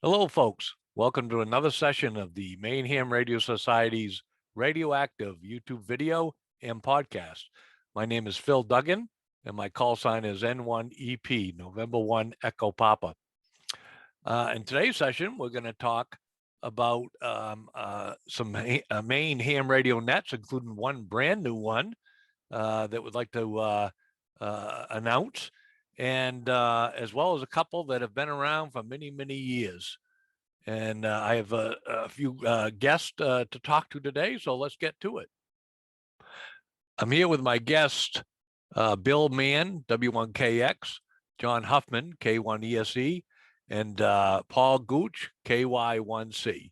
Hello, folks. Welcome to another session of the Maine HamRadio Society's radioactive YouTube video and podcast. My name is Phil Duggan, and my call sign is N1EP, November 1 Echo Papa. In today's session, we're going to talk about some Maine ham radio nets, including one brand new one that we'd like to announce, and as well as a couple that have been around for many, many years. And I have a few guests to talk to today, so let's get to it. I'm here with my guest, Bill Mann, W1KX, John Huffman, K1ESE, and Paul Gooch, KY1C.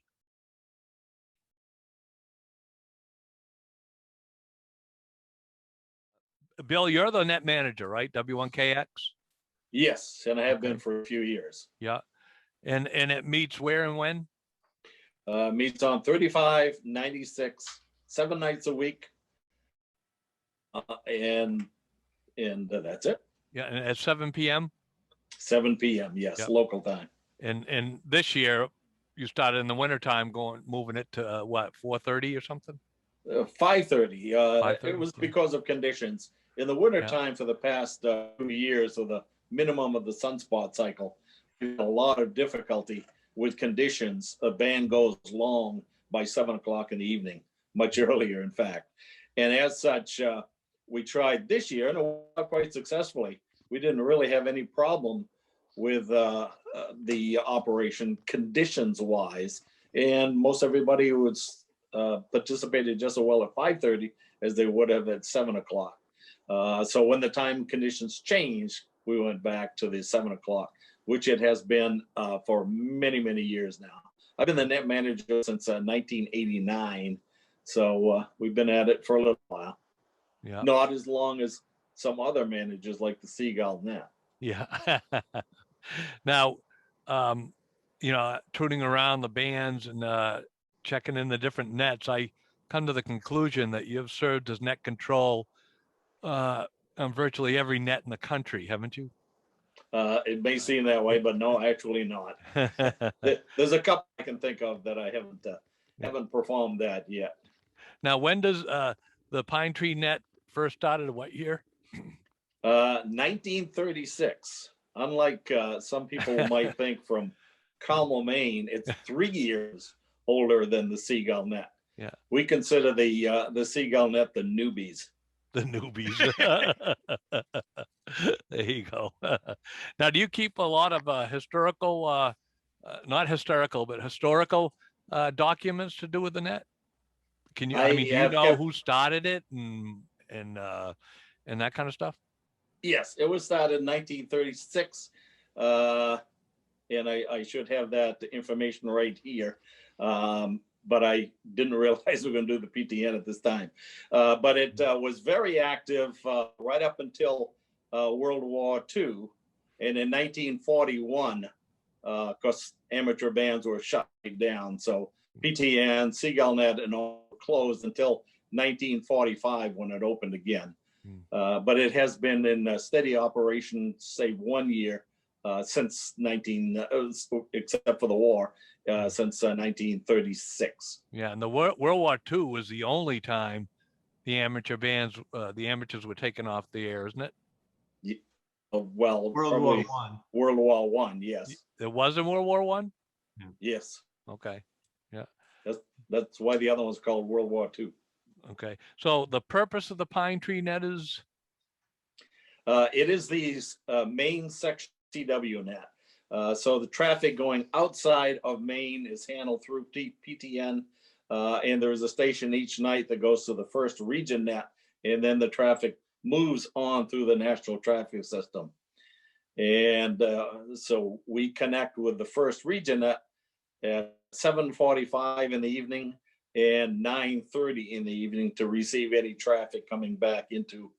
Bill, you're the net manager, right? W1KX? Yes, and I have been for a few years. Yeah. And it meets where and when? Meets on 35, 96, 7 nights a week. And that's it. Yeah, and at 7 p.m.? 7 p.m., yes, yep. Local time. And this year, you started in the wintertime moving it to what, 4:30 or something? 5:30. 5:30. It was because of conditions. In the wintertime for the past 2 years, or the minimum of the sunspot cycle, a lot of difficulty with conditions. A band goes long by 7 o'clock in the evening, much earlier, in fact. And as such, we tried this year, and it worked quite successfully. We didn't really have any problem with the operation conditions-wise, and most everybody was participated just as well at 5:30 as they would have at 7 o'clock. So when the time conditions changed, we went back to the 7 o'clock, which it has been for many, many years now. I've been the net manager since 1989, so we've been at it for a little while. Yeah. Not as long as some other managers like the Seagull Net. Yeah. Now, tuning around the bands and checking in the different nets, I come to the conclusion that you've served as net control on virtually every net in the country, haven't you? It may seem that way, but no, actually not. There's a couple I can think of that I haven't performed that yet. Now, when does the Pine Tree Net first started? What year? 1936. Unlike some people might think from Carmel, Maine, it's 3 years older than the Seagull Net. Yeah, we consider the Seagull Net the newbies. The newbies. There you go. Now, do you keep a lot of historical, not hysterical, but historical documents to do with the net? Can you? I mean, do you know who started it and that kind of stuff? Yes, it was started in 1936, and I should have that information right here. But I didn't realize we were going to do the PTN at this time. But it was very active right up until World War II. And in 1941, because amateur bands were shut down, so PTN, Seagull Net, and all closed until 1945 when it opened again. But it has been in steady operation, say 1 year since except for the war, since 1936. Yeah, and the World War II was the only time the amateur bands, the amateurs were taken off the air, isn't it? Yeah. Well, World War I. World War I, yes. It was in World War I? Yes. Okay. Yeah. That's why the other one's called World War II. Okay. So the purpose of the Pine Tree Net is? It is these Maine section CW net. So the traffic going outside of Maine is handled through PTN, and there is a station each night that goes to the first region net, and then the traffic moves on through the national traffic system. And so we connect with the first region net at 7:45 in the evening and 9:30 in the evening to receive any traffic coming back into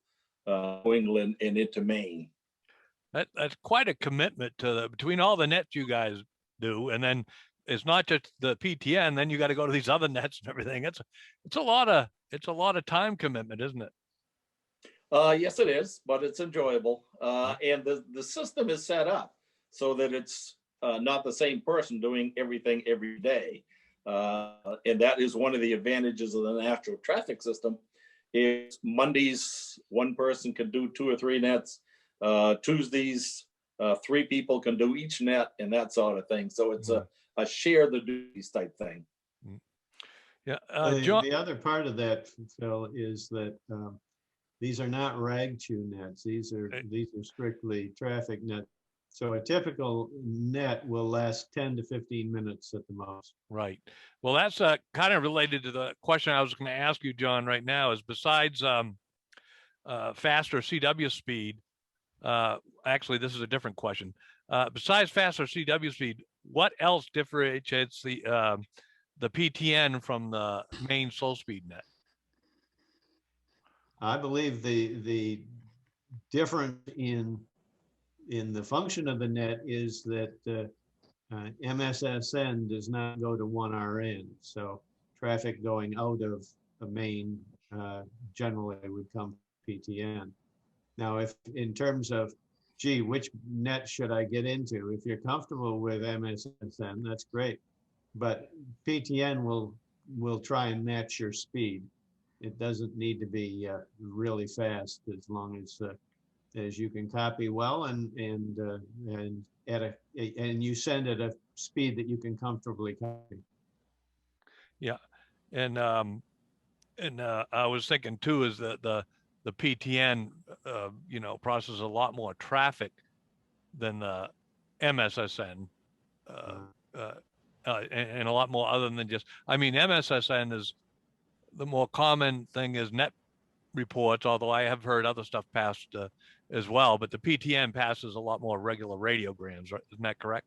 New England and into Maine. That's quite a commitment to between all the nets you guys do, and then it's not just the PTN. Then you got to go to these other nets and everything. It's a lot of time commitment, isn't it? Yes, it is, but it's enjoyable. And the system is set up so that it's not the same person doing everything every day. And that is one of the advantages of the national traffic system. Is Mondays, one person can do 2 or 3 nets. Tuesdays, 3 people can do each net, and that sort of thing. So it's a share the duties type thing. Yeah, the other part of that, Phil, is that these are not rag chew nets. These are strictly traffic nets. So a typical net will last 10 to 15 minutes at the most. Right. Well, that's kind of related to the question I was going to ask you, John, right now. Is besides faster CW speed, actually, this is a different question. Besides faster CW speed, what else differentiates the PTN from the main slow speed net? I believe the difference in the function of the net is that MSSN does not go to 1RN. So traffic going out of a main generally would come PTN. Now, if in terms of, gee, which net should I get into? If you're comfortable with MSSN, that's great. But PTN will try and match your speed. It doesn't need to be really fast, as long as you can copy well and you send at a speed that you can comfortably copy. Yeah, and I was thinking too is that the PTN processes a lot more traffic than the MSSN, and a lot more other than just. I mean, MSSN is the more common thing is net reports, although I have heard other stuff passed as well. But the PTN passes a lot more regular radiograms, right? Isn't that correct?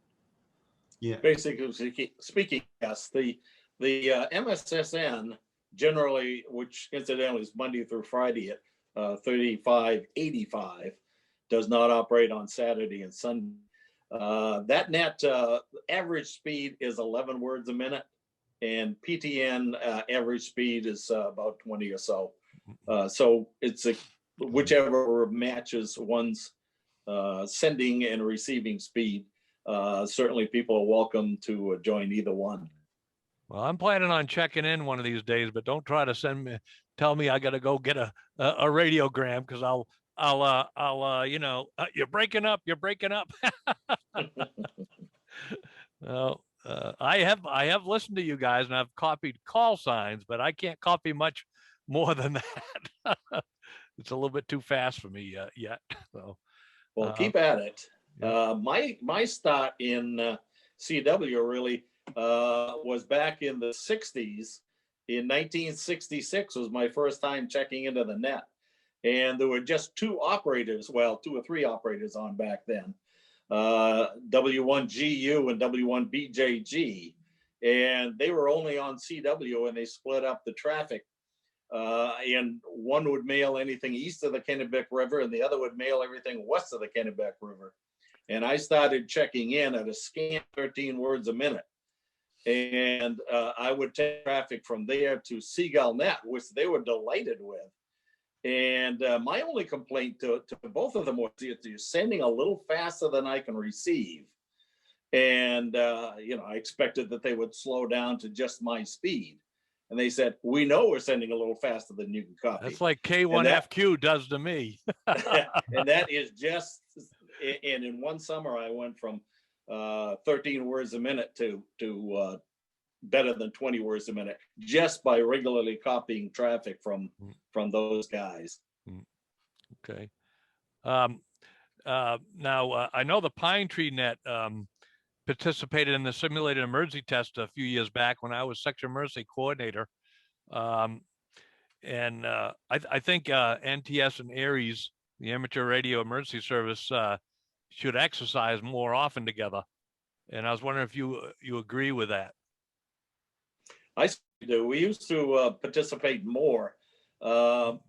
Yeah. Basically speaking, yes. The MSSN generally, which incidentally is Monday through Friday at 3585, does not operate on Saturday and Sunday. That net average speed is 11 words a minute, and PTN average speed is about 20 or so. So it's whichever matches one's sending and receiving speed. Certainly people are welcome to join either one. Well, I'm planning on checking in one of these days, but don't try to tell me I got to go get a radiogram, because I'll you're breaking up. Well, I have listened to you guys, and I've copied call signs, but I can't copy much more than that. It's a little bit too fast for me yet. So, well, keep at it. Yeah. My start in CW really was back in the 60s. In 1966 was my first time checking into the net. And there were just 2 operators, well, 2 or 3 operators on back then, W1GU and W1BJG. And they were only on CW, and they split up the traffic. And one would mail anything east of the Kennebec River, and the other would mail everything west of the Kennebec River. And I started checking in at a scant 13 words a minute. And I would take traffic from there to Seagull Net, which they were delighted with. And my only complaint to both of them was, you're sending a little faster than I can receive. And, I expected that they would slow down to just my speed. And they said, we know we're sending a little faster than you can copy. That's like K1FQ does to me. And that is just, and in one summer, I went from 13 words a minute to better than 20 words a minute, just by regularly copying traffic from those guys. Okay. Now, I know the Pine Tree Net participated in the simulated emergency test a few years back when I was section emergency coordinator. And I think NTS and ARES, the Amateur Radio Emergency Service, should exercise more often together. And I was wondering if you agree with that. I do. We used to participate more. What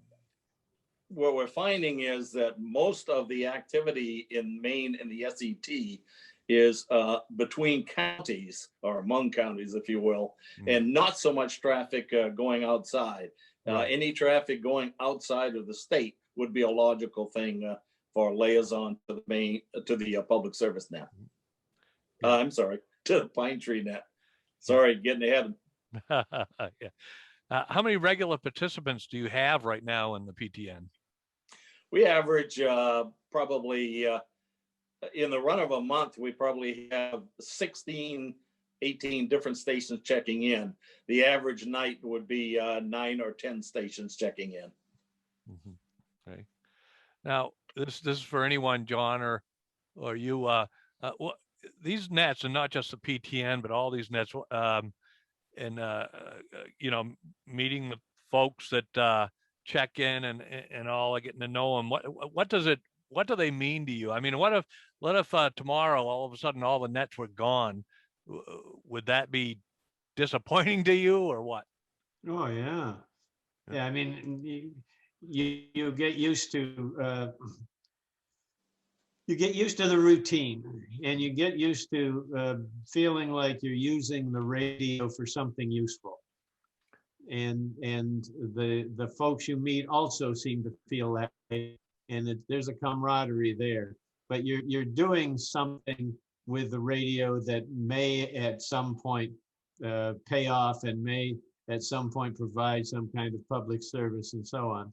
we're finding is that most of the activity in Maine and the SET is between counties, or among counties, if you will, and not so much traffic going outside. Right. Any traffic going outside of the state would be a logical thing for liaison to the public service net. I'm sorry, to the pine tree net. Sorry, getting ahead. Yeah. How many regular participants do you have right now in the PTN? We average probably in the run of a month, we probably have 16, 18 different stations checking in. The average night would be 9 or 10 stations checking in. Mm-hmm. Okay. Now, this is for anyone, John, or you. These nets, and not just the PTN, but all these nets, and you know, meeting the folks that check in and all, getting to know them. What do they mean to you? I mean, what if tomorrow all of a sudden all the nets were gone? Would that be disappointing to you, or what? Oh, yeah. Yeah, I mean, you get used to the routine, and you get used to feeling like you're using the radio for something useful. And the folks you meet also seem to feel that way, and there's a camaraderie there. But you're doing something with the radio that may at some point pay off, and may at some point provide some kind of public service and so on.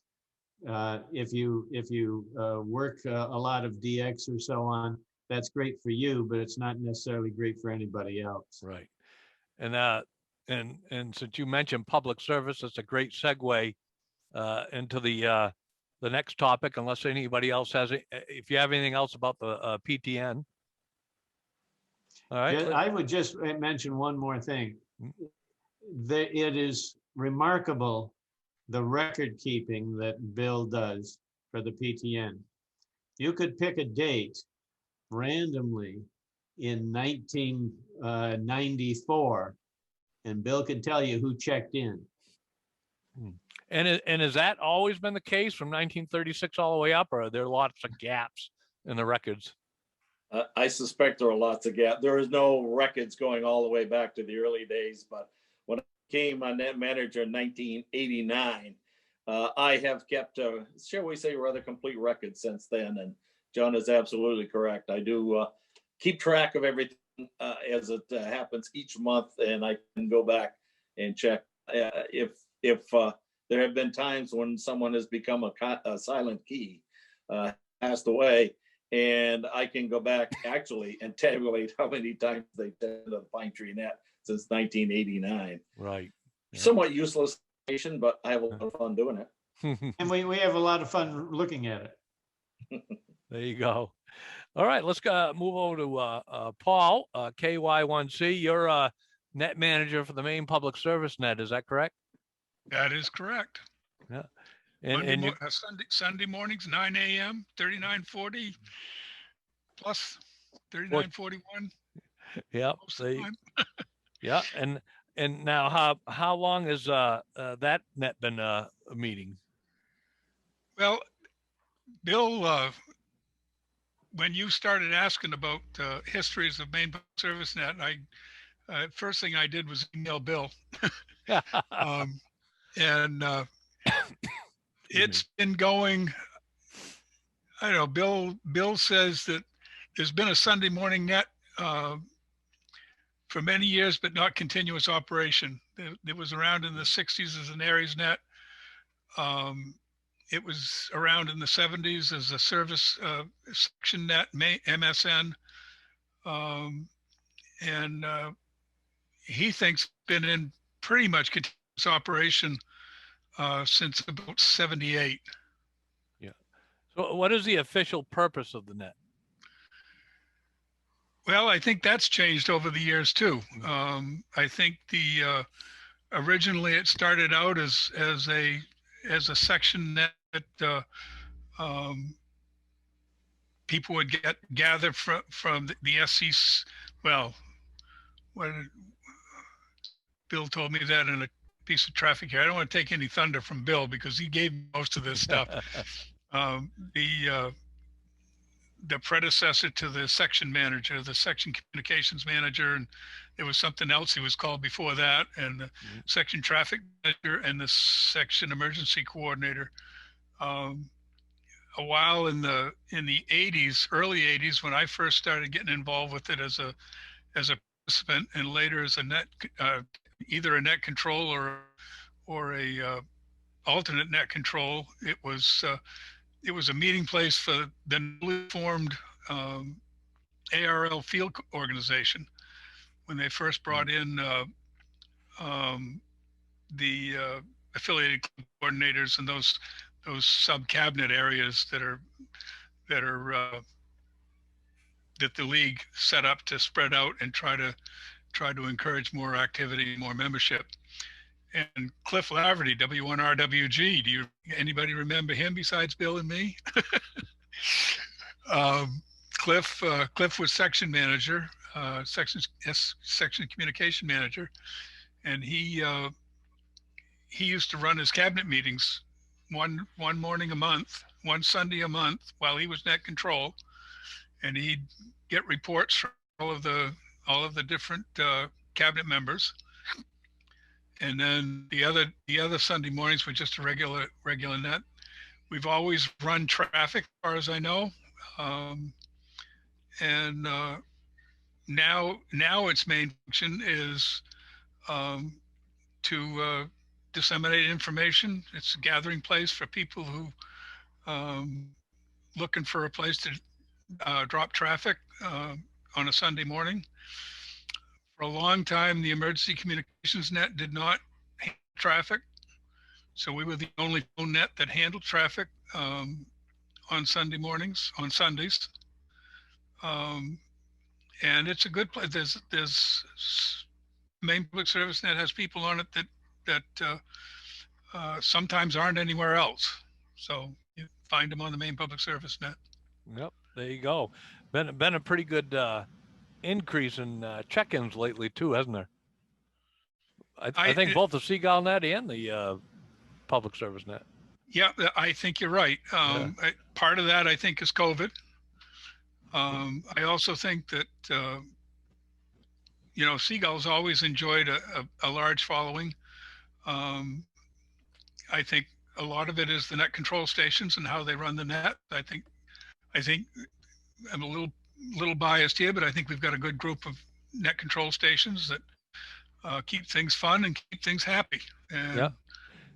If you work a lot of DX or so on, that's great for you, but it's not necessarily great for anybody else. Right. And since you mentioned public service, it's a great segue into the next topic. Unless anybody else has it, if you have anything else about the PTN. All right. Yeah, I would just mention one more thing. It is remarkable, the record keeping that Bill does for the PTN. You could pick a date randomly in 1994, and Bill could tell you who checked in. And has that always been the case from 1936 all the way up, or are there lots of gaps in the records? I suspect there are lots of gaps. There is no records going all the way back to the early days, but when I became a net manager in 1989, I have kept, shall we say, rather complete records since then. And John is absolutely correct. I do keep track of everything as it happens each month, and I can go back and check if there have been times when someone has become a silent key, passed away, and I can go back actually and tabulate how many times they've done the pine tree net since 1989. Right. Yeah. Somewhat useless information, but I have a lot of fun doing it. And we have a lot of fun looking at it. There you go. All right, let's move over to Paul, KY1C. You're a net manager for the Maine Public Service Net. Is that correct? That is correct. Yeah. Sunday mornings, 9 a.m., 3940 plus 3941. Yeah. Yeah. And now how long has that net been meeting? Well, Bill, when you started asking about histories of Maine Public Service Net, first thing I did was email Bill. And it's been going, I don't know, Bill says that there's been a Sunday morning net for many years, but not continuous operation. It was around in the 60s as an Aries net. It was around in the 70s as a service section net, MSN. And he thinks it's been in pretty much continuous operation since about 78. Yeah. So what is the official purpose of the net? Well, I think that's changed over the years too. I think originally it started out as a section net that people would gather from the SC. Well, Bill told me that in a piece of traffic here. I don't want to take any thunder from Bill because he gave me most of this stuff. The predecessor to the section manager, the section communications manager, and there was something else he was called before that, and the section traffic manager and the section emergency coordinator. A while in the 80s, early 80s, when I first started getting involved with it as as a participant and later as a net, either a net control or a alternate net control. It was a meeting place for the newly formed ARL field organization when they first brought in the affiliated coordinators and those sub cabinet areas that the league set up to spread out and try to encourage more activity, more membership. And Cliff Laverty, W1RWG, anybody remember him besides Bill and me? Cliff was section manager, section communication manager, and he used to run his cabinet meetings one morning a month, one Sunday a month while he was net control, and he'd get reports from all of the different cabinet members. And then the other Sunday mornings were just a regular net. We've always run traffic, as far as I know, and now its main function is to disseminate information. It's a gathering place for people who looking for a place to drop traffic on a Sunday morning. For a long time, the emergency communications net did not handle traffic. So we were the only phone net that handled traffic on Sunday mornings, on Sundays. And it's a good place. There's Maine Public Service Net has people on it that sometimes aren't anywhere else. So you find them on the Maine Public Service Net. Yep, there you go. Been a pretty good increase in check-ins lately too, hasn't there? I think both the Seagull Net and the Public Service Net. Yeah, I think you're right. Part of that, I think, is COVID. I also think that Seagull's always enjoyed a large following. I think a lot of it is the net control stations and how they run the net. I think I'm a little biased here, but I think we've got a good group of net control stations that keep things fun and keep things happy. And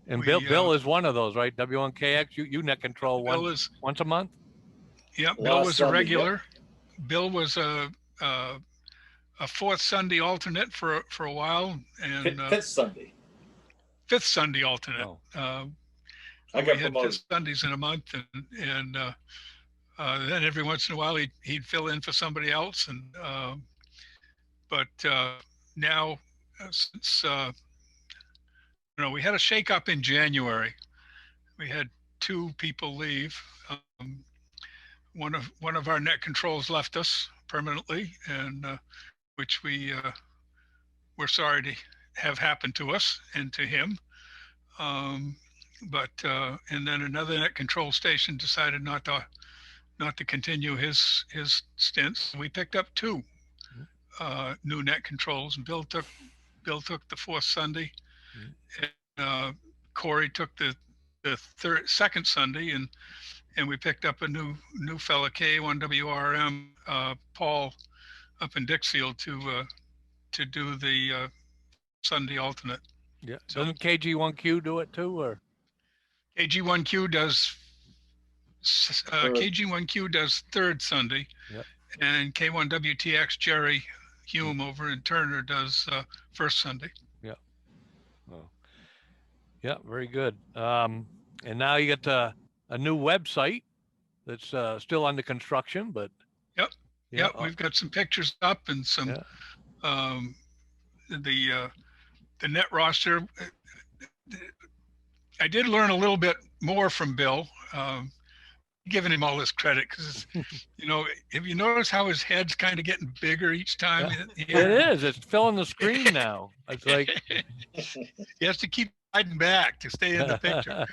and Bill is one of those, right? W1KX, you net control once a month? Yeah, Bill was a regular. Yeah. Bill was a fourth Sunday alternate for a while, and fifth Sunday. Fifth Sunday alternate. I got promoted. Had 5 Sundays in a month, and then every once in a while he'd fill in for somebody else, and but now since we had a shakeup in January, we had 2 people leave. One of our net controls left us permanently, and which we were sorry to have happened to us and to him. But and then another net control station decided not to continue his stints. We picked up 2 new net controls, and Bill took the 4th Sunday, and Corey took the second Sunday, and we picked up a new fella, K1WRM, Paul, up in Dixfield to do the Sunday alternate. Yeah. So, doesn't KG1Q do it too, or? KG1Q does KG1Q does 3rd Sunday, yep. And K1WTX Jerry Hume over in Turner does 1st Sunday. Yeah. Oh. Yeah, very good. And now you get a new website that's still under construction, but yep, we've got some pictures up and some the net roster. I did learn a little bit more from Bill, giving him all this credit, because have you noticed how his head's kind of getting bigger each time? It is. It's filling the screen now. It's like he has to keep sliding back to stay in the picture.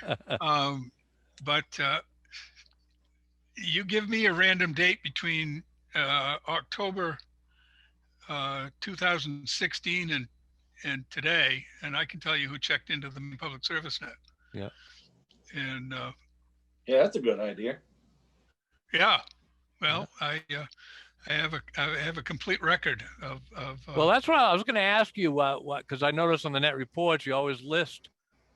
But you give me a random date between October 2016 and today, and I can tell you who checked into the Public Service Net. Yeah. And yeah, that's a good idea. Yeah. Well, I I have a complete record of Well, that's what I was going to ask you. What? Because I noticed on the net reports you always list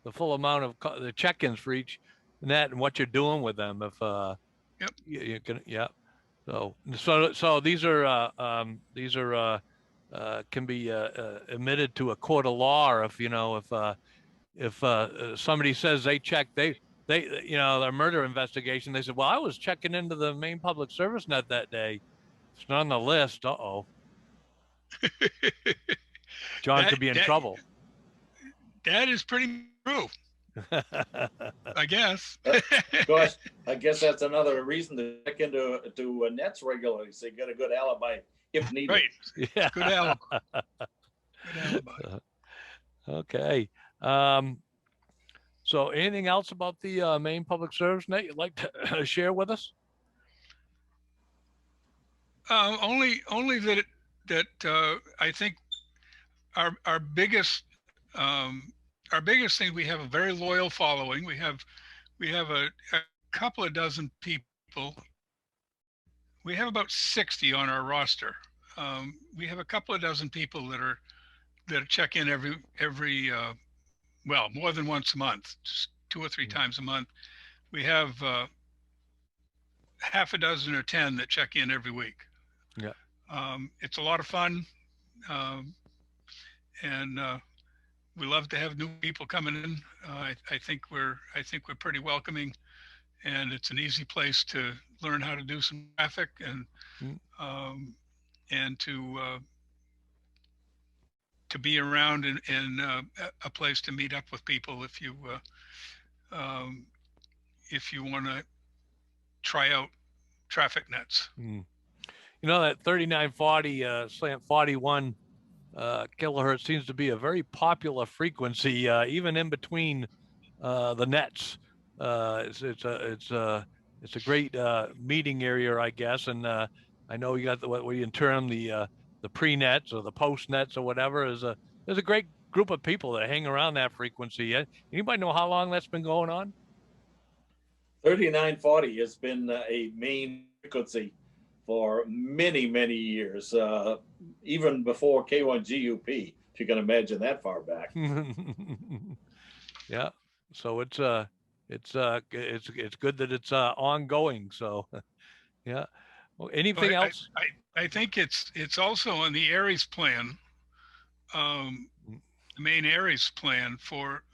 the full amount of the check-ins for each net and what you're doing with them. If Yep. you can, yeah. So these are can be admitted to a court of law, or if somebody says they checked, their murder investigation, they said, well, I was checking into the Maine Public Service net that day. It's not on the list. Uh-oh. John could be in trouble. That is pretty true, I guess. Gosh, I guess that's another reason to check into nets regularly, so you get a good alibi if needed. Right. Yeah. Good alibi. Good alibi. Okay. So anything else about the Maine Public Service net you'd like to share with us? Only that I think our biggest thing, we have a very loyal following. We have a couple of dozen people. We have about 60 on our roster. We have a couple of dozen people that check in every well, more than once a month, just 2 or 3 times a month. We have half a dozen or 10 that check in every week. Yeah. It's a lot of fun. And we love to have new people coming in. I think we're pretty welcoming, and it's an easy place to learn how to do some traffic and to be around in a place to meet up with people if you want to try out traffic nets. You know, that 3940 slant 41 kilohertz seems to be a very popular frequency, even in between the nets. It's a great meeting area, I guess. And I know you got what you term the pre-nets or the post-nets or whatever. There's a great group of people that hang around that frequency. Anybody know how long that's been going on? 3940 has been a main frequency for many, many years, even before K1GUP, if you can imagine that far back. Yeah, so it's good that it's ongoing. So, yeah. Well, anything else? I think it's also on the Aries plan, the main Aries plan for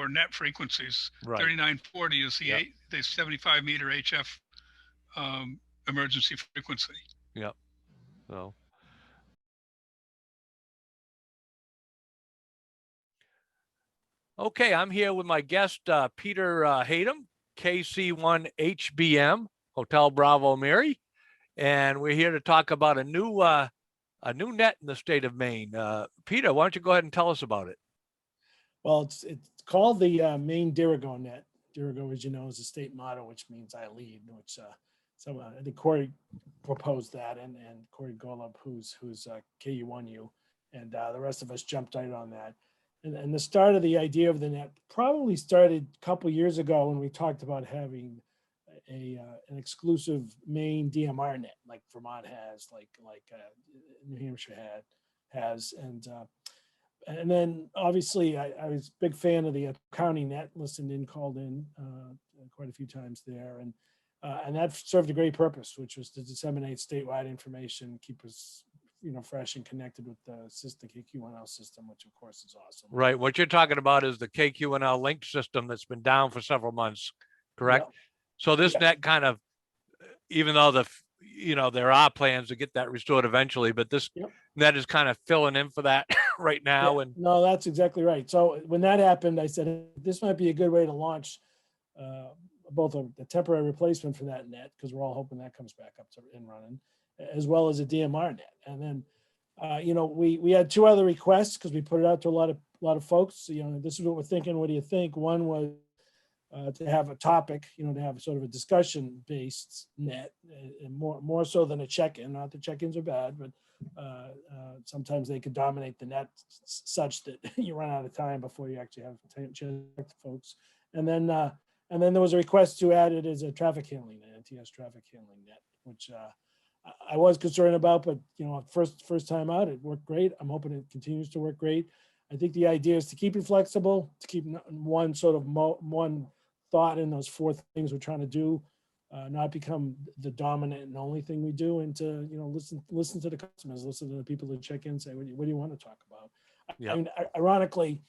net frequencies. Right. 3940 is the 75 meter HF emergency frequency. Yep. So. Okay, I'm here with my guest, Peter Hatem, KC1HBM, Hotel Bravo Mary, and we're here to talk about a new net in the state of Maine. Peter, why don't you go ahead and tell us about it? Well, it's called the Maine Dirigo net. Dirigo, as you know, is a state motto, which means I lead, which I think Corey proposed that, and Corey Golub, who's KU1U, and the rest of us jumped right on that. And the start of the idea of the net probably started a couple years ago when we talked about having an exclusive Maine DMR net, like Vermont has, like New Hampshire has, and then obviously I was a big fan of the county net, listened in, called in quite a few times there, and that served a great purpose, which was to disseminate statewide information, keep us fresh and connected with the system, KQ1L system, which of course is awesome. Right. What you're talking about is the KQ1L link system that's been down for several months, correct? Yep. So this net kind of, even though there are plans to get that restored eventually, but this net is kind of filling in for that right now. Yeah. And no, that's exactly right. So when that happened, I said, this might be a good way to launch both a temporary replacement for that net, because we're all hoping that comes back up to in running, as well as a DMR net. And then, we had 2 other requests because we put it out to a lot of folks. This is what we're thinking. What do you think? One was to have a topic, to have sort of a discussion-based net, and more so than a check-in. Not that check-ins are bad, but sometimes they could dominate the net such that you run out of time before you actually have to check the folks. And then there was a request to add it as a traffic handling net, NTS traffic handling net, which I was concerned about, but first time out, it worked great. I'm hoping it continues to work great. I think the idea is to keep it flexible, to keep one sort of one thought in those four things we're trying to do, not become the dominant and only thing we do, and to listen to the customers, listen to the people who check in, say, what do you want to talk about? Yeah. I mean, ironically,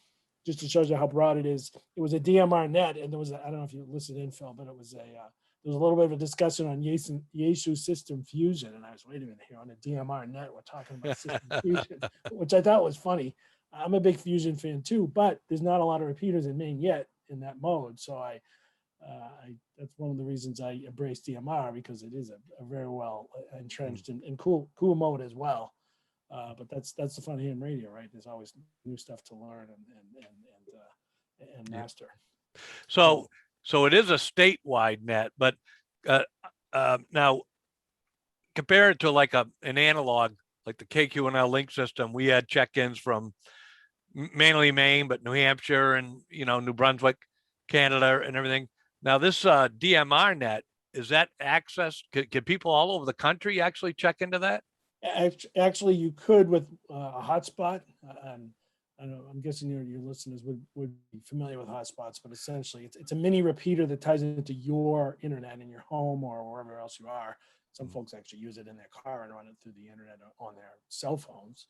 just to show you how broad it is, it was a DMR net, and there was I don't know if you listened in, Phil, but it was there was a little bit of a discussion on Yaesu system fusion, and I was, wait a minute, here on a DMR net, we're talking about system fusion, which I thought was funny. I'm a big fusion fan too, but there's not a lot of repeaters in Maine yet in that mode, so that's one of the reasons I embrace DMR, because it is a very well entrenched and cool mode as well. But that's the fun of ham radio, right? There's always new stuff to learn and master. So it is a statewide net, but now compare it to like an analog, like the KQNL link system. We had check-ins from mainly Maine, but New Hampshire and New Brunswick, Canada, and everything. Now this DMR net, is that access? Can people all over the country actually check into that? Actually, you could with a hotspot. I'm guessing your listeners would be familiar with hotspots, but essentially it's a mini repeater that ties into your internet in your home or wherever else you are. Some folks actually use it in their car and run it through the internet on their cell phones.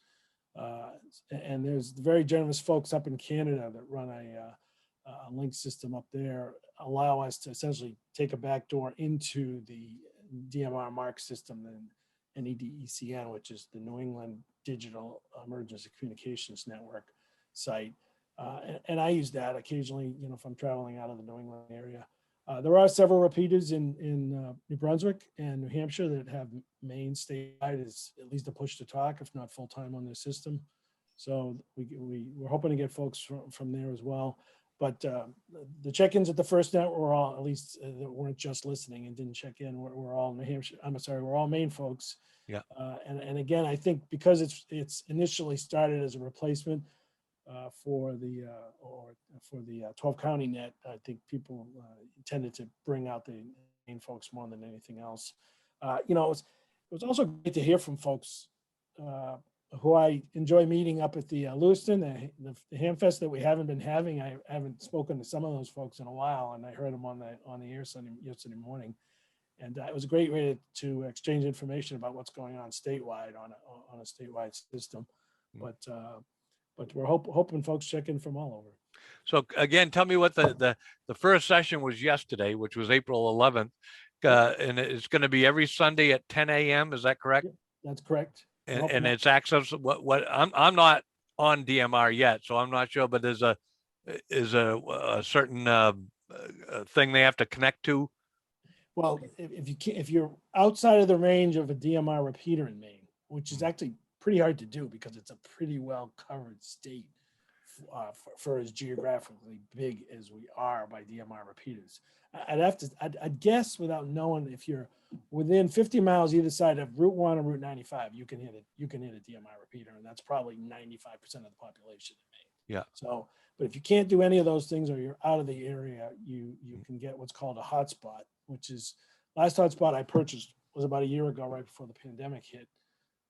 And there's very generous folks up in Canada that run a link system up there, allow us to essentially take a backdoor into the DMR mark system and NEDECN, which is the New England Digital Emergency Communications Network site. And I use that occasionally, if I'm traveling out of the New England area. There are several repeaters in New Brunswick and New Hampshire that have Maine statewide as at least a push to talk, if not full time on their system. So we're hoping to get folks from there as well. But the check-ins at the first net were all, at least that weren't just listening and didn't check in. We're all New Hampshire. We're all Maine folks. Yeah. And again, I think because it's initially started as a replacement for the 12 county net, I think people tended to bring out the Maine folks more than anything else. It was also great to hear from folks who I enjoy meeting up at the Lewiston, the Ham Fest that we haven't been having. I haven't spoken to some of those folks in a while, and I heard them on the air yesterday morning. And it was a great way to exchange information about what's going on statewide on a statewide system. But we're hoping folks check in from all over. So again, tell me what the first session was yesterday, which was April 11th. And it's going to be every Sunday at 10 a.m. Is that correct? That's correct. And it's access. What I'm not on DMR yet, so I'm not sure. But there's a certain thing they have to connect to. Well, if you're outside of the range of a DMR repeater in Maine, which is actually pretty hard to do because it's a pretty well covered state for as geographically big as we are by DMR repeaters. I'd guess without knowing, if you're within 50 miles either side of Route 1 or Route 95, you can hit a DMR repeater, and that's probably 95% of the population in Maine. Yeah. So, but if you can't do any of those things or you're out of the area, you can get what's called a hotspot, which is last hotspot I purchased was about a year ago, right before the pandemic hit,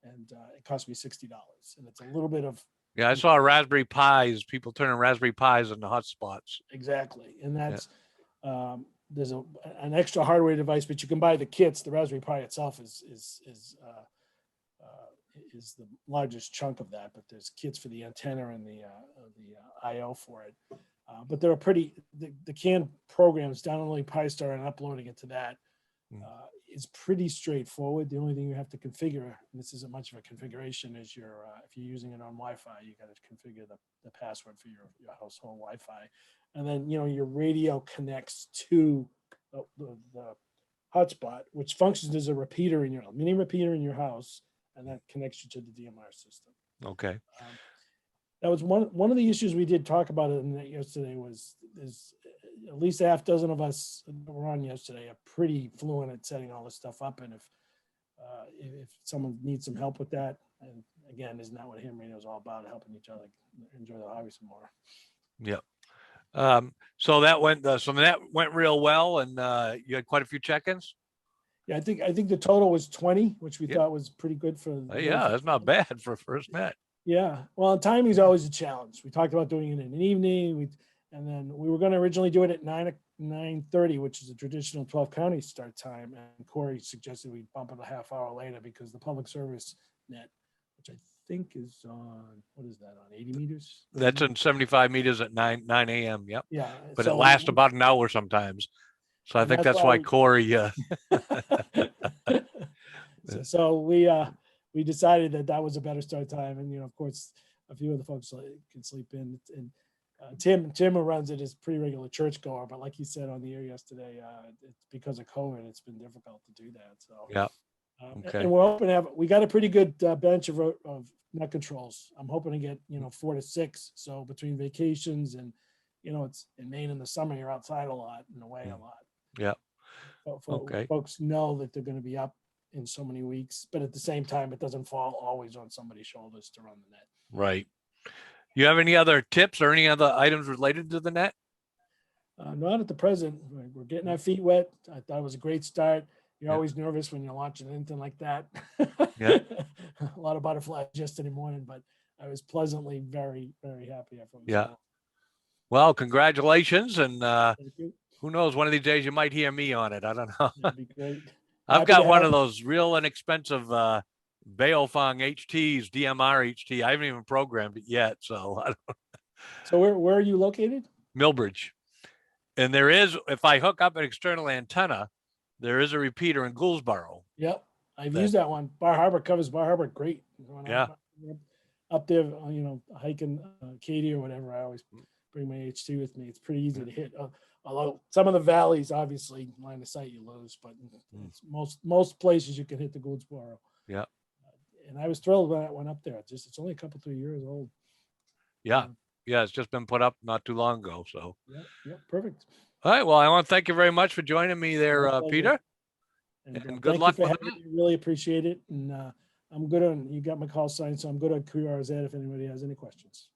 and it cost me $60, and it's a little bit of. Yeah, I saw Raspberry Pis, people turning Raspberry Pis into hotspots. Exactly, and that's there's an extra hardware device, but you can buy the kits. The Raspberry Pi itself is the largest chunk of that, but there's kits for the antenna and the I/O for it. But they're the canned programs, downloading Pi-Star and uploading it to that is pretty straightforward. The only thing you have to configure, and this isn't much of a configuration, is if you're using it on Wi-Fi, you got to configure the password for your household Wi-Fi, and then your radio connects to the hotspot, which functions as a repeater mini repeater in your house, and that connects you to the DMR system. Okay. That was one of the issues we did talk about in that yesterday. Is at least a half dozen of us that were on yesterday are pretty fluent at setting all this stuff up, and if someone needs some help with that, and again, isn't that what ham radio is all about? Helping each other enjoy the hobby some more. Yeah. So that went real well, and you had quite a few check-ins. Yeah, I think the total was 20, which we Yep. thought was pretty good for. Yeah, that's not bad for a first net. Yeah, well, timing is always a challenge. We talked about doing it in an evening, and then we were going to originally do it at 9:30, which is a traditional 12 county start time. And Corey suggested we bump it a half hour later because the public service net, which I think is on, what is that, on 80 meters? That's in 75 meters at 9 a.m. Yep. Yeah. But so it lasts about an hour sometimes. So I And think that's that's why why Corey, so we decided that was a better start time, and of course a few of the folks can sleep in. And Tim who runs it is pretty regular churchgoer, but like he said on the air yesterday, it's because of COVID, it's been difficult to do that. So yeah. Okay. And we're hoping to we got a pretty good bench of net controls. I'm hoping to get 4 to 6. So between vacations and it's in Maine in the summer, you're outside a lot and away a lot. Yeah. Okay. Folks know that they're going to be up in so many weeks, but at the same time, it doesn't fall always on somebody's shoulders to run the net. Right. You have any other tips or any other items related to the net? Not at the present. We're getting our feet wet. I thought it was a great start. You're always nervous when you're launching anything like that. Yeah. A lot of butterflies yesterday morning, but I was pleasantly very, very happy after. Yeah. Well, congratulations. And Thank you. who knows, one of these days you might hear me on it. I don't know. That'd be great. I've got one of those real inexpensive Baofeng HTs, DMR HT. I haven't even programmed it yet. So I don't. So where are you located? Millbridge. And there is, if I hook up an external antenna, there is a repeater in Gouldsboro. Yep. I've used that one. Bar Harbor covers Bar Harbor great. When Yeah. I'm up there, hiking Katy or whatever, I always bring my HT with me. It's pretty easy to hit. Although some of the valleys, obviously, line of sight you lose, but most places you can hit the Gouldsboro. Yeah. And I was thrilled when I went up there. It's only a couple, 3 years old. Yeah. Yeah. It's just been put up not too long ago. So. Yeah. Perfect. All right. Well, I want to thank you very much for joining me there, Peter. And good luck with that. Really appreciate it. And I'm good on, you got my call sign, so I'm good on QRZ if anybody has any questions.